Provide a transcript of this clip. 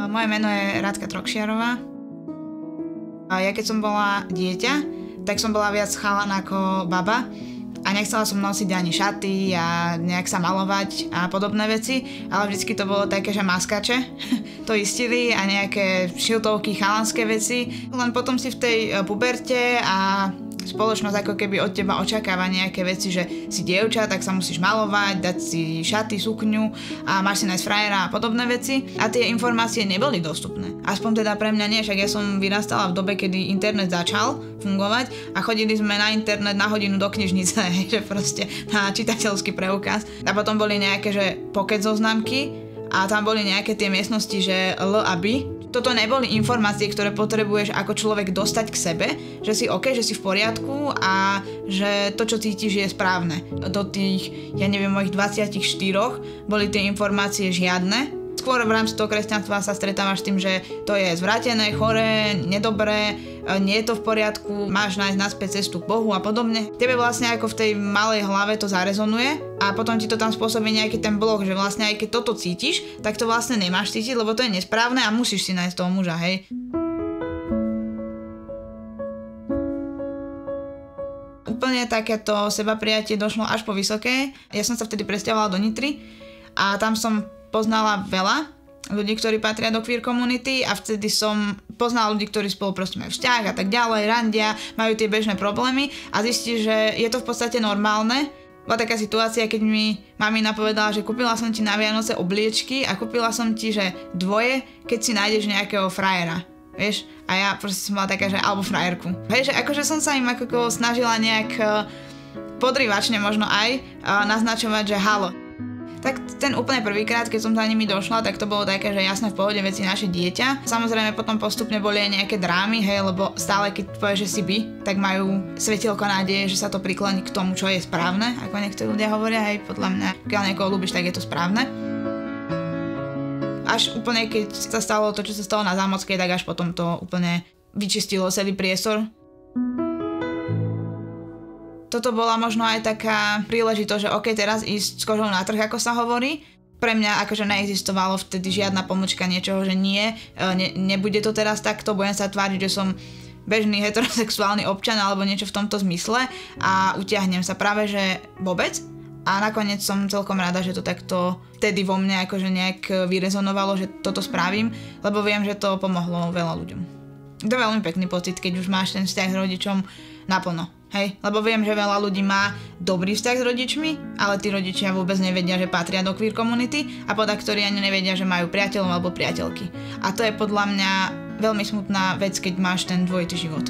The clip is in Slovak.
Moje meno je Radka Trokšiarová. Ja keď som bola dieťa, tak som bola viac chalan ako baba a nechcela som nosiť ani šaty a nejak sa malovať a podobné veci, ale vždycky to bolo také, že maskače to istili a nejaké šiltovky, chalanské veci. Len potom si v tej puberte a spoločnosť ako keby od teba očakáva nejaké veci, že si dievča, tak sa musíš malovať, dať si šaty, sukňu a máš si nájsť frajera a podobné veci. A tie informácie neboli dostupné. Aspoň teda pre mňa nie, však ja som vyrastala v dobe, kedy internet začal fungovať a chodili sme na internet na hodinu do knižnice, že proste na čitateľský preukaz. A potom boli nejaké, že pocket zoznamky a tam boli nejaké tie miestnosti, že L a B. Toto neboli informácie, ktoré potrebuješ ako človek dostať k sebe, že si OK, že si v poriadku a že to, čo cítiš, je správne. Do tých, ja neviem, mojich 24 boli tie informácie žiadne. Skôr v rámci toho kresťanstva sa stretávaš s tým, že to je zvrátené, choré, nedobré, nie je to v poriadku, máš nájsť naspäť cestu k Bohu a podobne. Tebe vlastne ako v tej malej hlave to zarezonuje a potom ti to tam spôsobí nejaký ten blok, že vlastne aj keď toto cítiš, tak to vlastne nemáš cítiť, lebo to je nesprávne a musíš si nájsť toho muža, hej. Úplne takéto sebaprijatie došlo až po Vysokej. Ja som sa vtedy presťahovala do Nitry a tam som poznala veľa ľudí, ktorí patria do queer komunity a vtedy som poznala ľudí, ktorí spolu proste majú vzťah a tak ďalej, randia, majú tie bežné problémy a zistí, že je to v podstate normálne. Bola taká situácia, keď mi mamina povedala, že kúpila som ti na Vianoce obliečky a kúpila som ti, že dvoje, keď si nájdeš nejakého frajera. Vieš? A ja proste som bola taká, že alebo frajerku. Vieš, že akože som sa im ako snažila nejak podrývačne možno aj naznačovať, že halo. Tak ten úplne prvýkrát, keď som za nimi došla, tak to bolo také, že jasné, v pohode, veci naše dieťa. Samozrejme potom postupne boli aj nejaké drámy, hej, lebo stále keď povieš, že si bi, tak majú svetielko nádeje, že sa to prikloní k tomu, čo je správne, ako niektorí ľudia hovoria, hej, podľa mňa, keď niekoho ľúbiš, tak je to správne. Až úplne, keď sa stalo to, čo sa stalo na Zámockej, tak až potom to úplne vyčistilo celý priestor. Toto bola možno aj taká príležitosť, že OK, teraz ísť s kožou na trh, ako sa hovorí. Pre mňa akože neexistovalo vtedy žiadna pomlčka niečoho, že nebude to teraz takto, budem sa tváriť, že som bežný heterosexuálny občan alebo niečo v tomto zmysle a utiahnem sa práve, že vôbec. A nakoniec som celkom rada, že to takto vtedy vo mne akože nejak vyrezonovalo, že toto spravím, lebo viem, že to pomohlo veľa ľuďom. To je veľmi pekný pocit, keď už máš ten vzťah s rodičom naplno. Hej, lebo viem, že veľa ľudí má dobrý vzťah s rodičmi, ale tí rodičia vôbec nevedia, že patria do queer komunity a podaktori ani nevedia, že majú priateľov alebo priateľky. A to je podľa mňa veľmi smutná vec, keď máš ten dvojitý život.